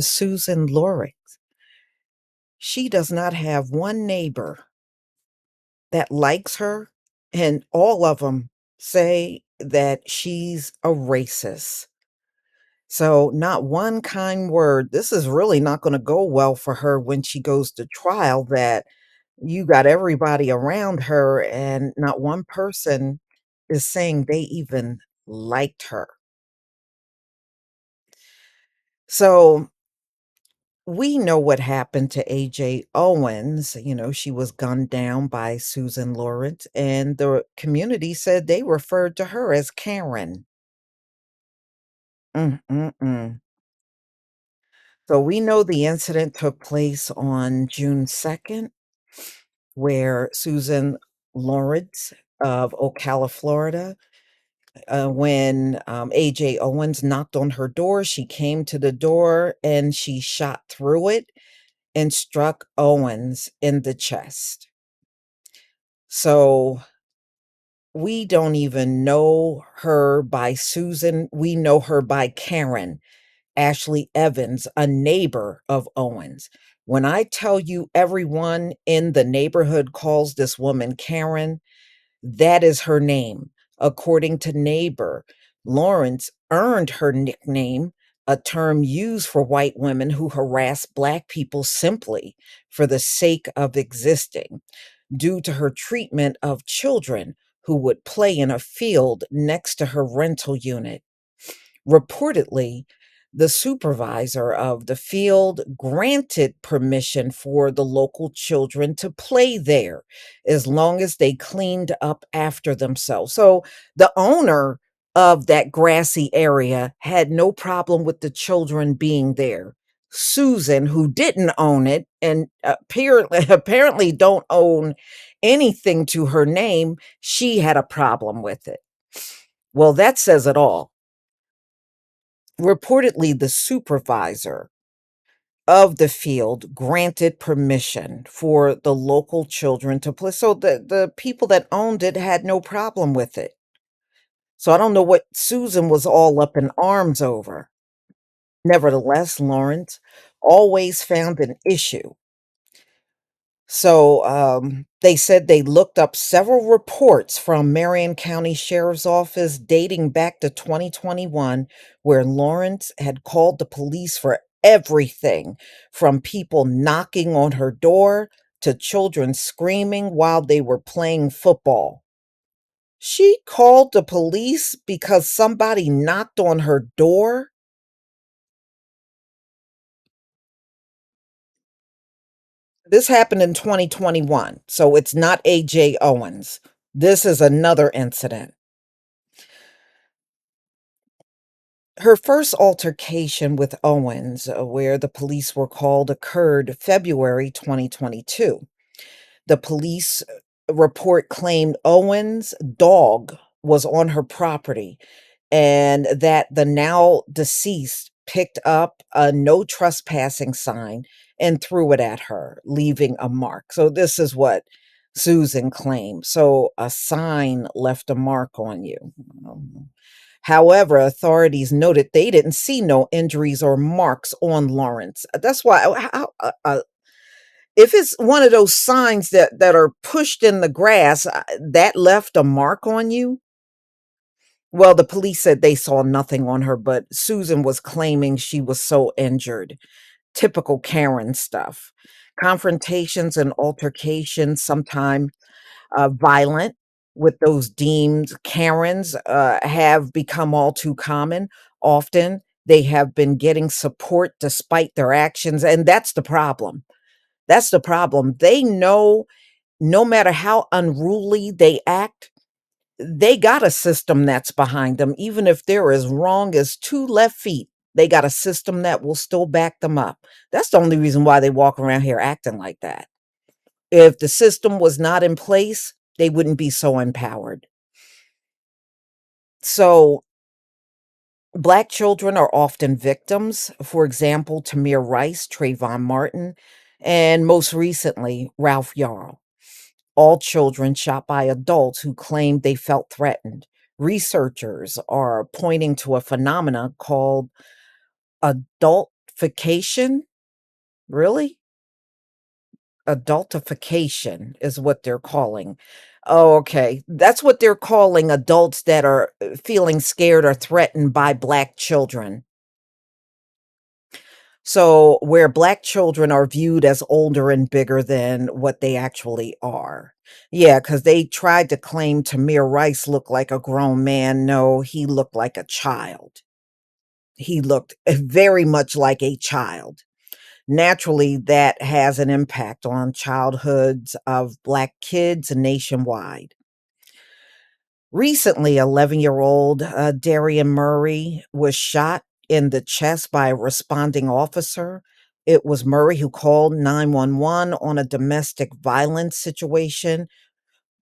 Susan Lourencz. She does not have one neighbor that likes her, and all of them say that she's a racist. So, not one kind word. This is really not gonna go well for her when she goes to trial, that you got everybody around her and not one person is saying they even liked her. So, we know what happened to AJ Owens. She was gunned down by Susan Lawrence, and the community said they referred to her as Karen. Mm-mm-mm. So we know the incident took place on June 2nd, where Susan Lawrence of Ocala, Florida, when AJ Owens knocked on her door, she came to the door and she shot through it and struck Owens in the chest. So we don't even know her by Susan. We know her by Karen, Ashley Evans, a neighbor of Owens. When I tell you everyone in the neighborhood calls this woman Karen, that is her name. According to Neighbor, Lawrence earned her nickname, a term used for white women who harass Black people simply for the sake of existing, due to her treatment of children who would play in a field next to her rental unit. Reportedly, the supervisor of the field granted permission for the local children to play there as long as they cleaned up after themselves. So the owner of that grassy area had no problem with the children being there. Susan, who didn't own it and apparently don't own anything to her name, she had a problem with it. Well, that says it all. Reportedly, the supervisor of the field granted permission for the local children to play. So the people that owned it had no problem with it. So I don't know what Susan was all up in arms over. Nevertheless, Lawrence always found an issue. So they said they looked up several reports from Marion County Sheriff's Office dating back to 2021, where Lawrence had called the police for everything from people knocking on her door to children screaming while they were playing football. She called the police because somebody knocked on her door. This happened in 2021, so it's not AJ Owens. This is another incident. Her first altercation with Owens, where the police were called, occurred February 2022. The police report claimed Owens' dog was on her property and that the now deceased picked up a no trespassing sign and threw it at her, leaving a mark. So, this is what Susan claimed. So, a sign left a mark on you. However, authorities noted they didn't see no injuries or marks on Lawrence. That's why, if it's one of those signs that are pushed in the grass, that left a mark on you. Well, the police said they saw nothing on her, but Susan was claiming she was so injured. Typical Karen stuff. Confrontations and altercations, sometimes violent, with those deemed Karens, have become all too common. Often they have been getting support despite their actions, and that's the problem. That's the problem. They know no matter how unruly they act, they got a system that's behind them. Even if they're as wrong as two left feet, they got a system that will still back them up. That's the only reason why they walk around here acting like that. If the system was not in place, they wouldn't be so empowered. So, Black children are often victims. For example, Tamir Rice, Trayvon Martin, and most recently, Ralph Yarl. All children shot by adults who claimed they felt threatened. Researchers are pointing to a phenomena called Adultification? Really? Adultification is what they're calling. Oh, okay. That's what they're calling adults that are feeling scared or threatened by Black children. So, where Black children are viewed as older and bigger than what they actually are. Yeah, because they tried to claim Tamir Rice looked like a grown man. No, he looked like a child. He looked very much like a child. Naturally, that has an impact on childhoods of Black kids nationwide. Recently, 11-year-old Darian Murray was shot in the chest by a responding officer. It was Murray who called 911 on a domestic violence situation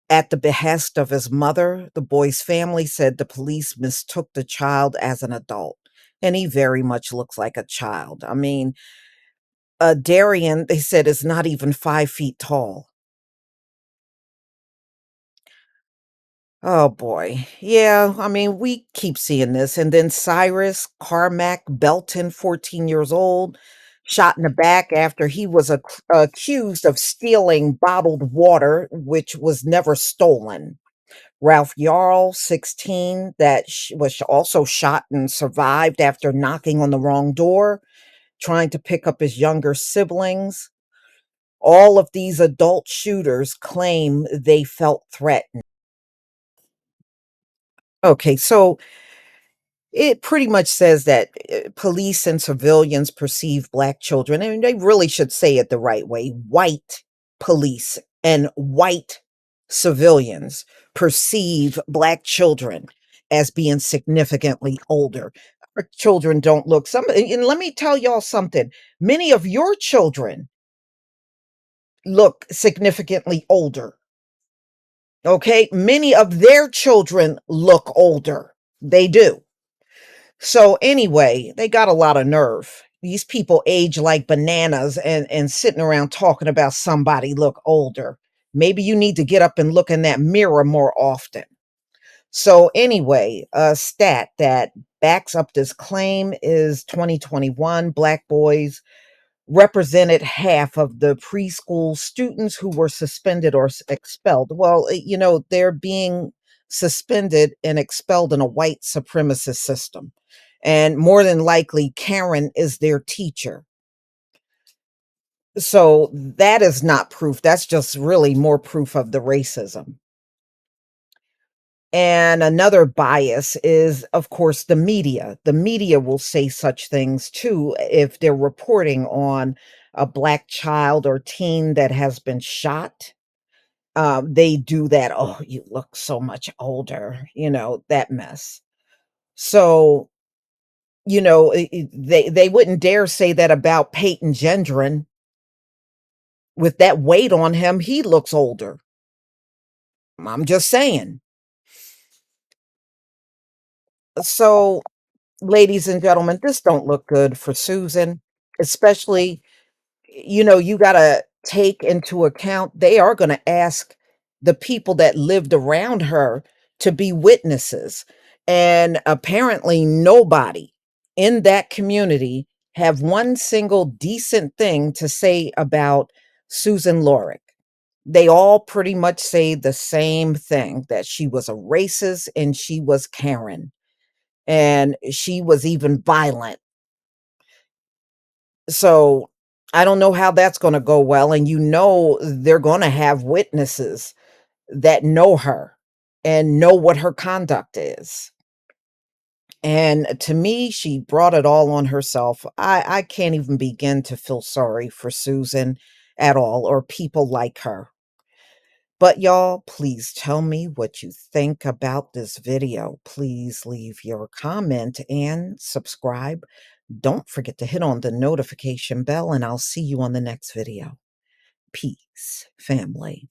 at the behest of his mother. The boy's family said the police mistook the child as an adult, and he very much looks like a child. I mean, Darian, they said, is not even 5 feet tall. Oh boy. Yeah, I mean, we keep seeing this. And then Cyrus Carmack Belton, 14 years old, shot in the back after he was accused of stealing bottled water, which was never stolen. Ralph Yarl, 16, that was also shot and survived after knocking on the wrong door, trying to pick up his younger siblings. All of these adult shooters claim they felt threatened. Okay, so it pretty much says that police and civilians perceive Black children, and they really should say it the right way, white police and white civilians perceive Black children as being significantly older. Our children don't look some, and let me tell y'all something. Many of your children look significantly older. Okay, many of their children look older. They do. So anyway, they got a lot of nerve. These people age like bananas and sitting around talking about somebody look older. Maybe you need to get up and look in that mirror more often. So anyway, a stat that backs up this claim is 2021 Black boys represented half of the preschool students who were suspended or expelled. Well, they're being suspended and expelled in a white supremacist system. And more than likely, Karen is their teacher. So that is not proof. That's just really more proof of the racism. And another bias is, of course, the media. The media will say such things too if they're reporting on a Black child or teen that has been shot. They do that. Oh, you look so much older, that mess. So, they wouldn't dare say that about Peyton Gendron. With that weight on him, he looks older. I'm just saying. So, ladies and gentlemen, this don't look good for Susan, especially, you gotta take into account they are gonna ask the people that lived around her to be witnesses. And apparently nobody in that community have one single decent thing to say about Susan Lorick. They all pretty much say the same thing, that she was a racist and she was Karen and she was even violent. So I don't know how that's going to go well. And they're going to have witnesses that know her and know what her conduct is. And to me, she brought it all on herself. I can't even begin to feel sorry for Susan at all or people like her. But y'all, please tell me what you think about this video. Please leave your comment and subscribe. Don't forget to hit on the notification bell, and I'll see you on the next video. Peace, family.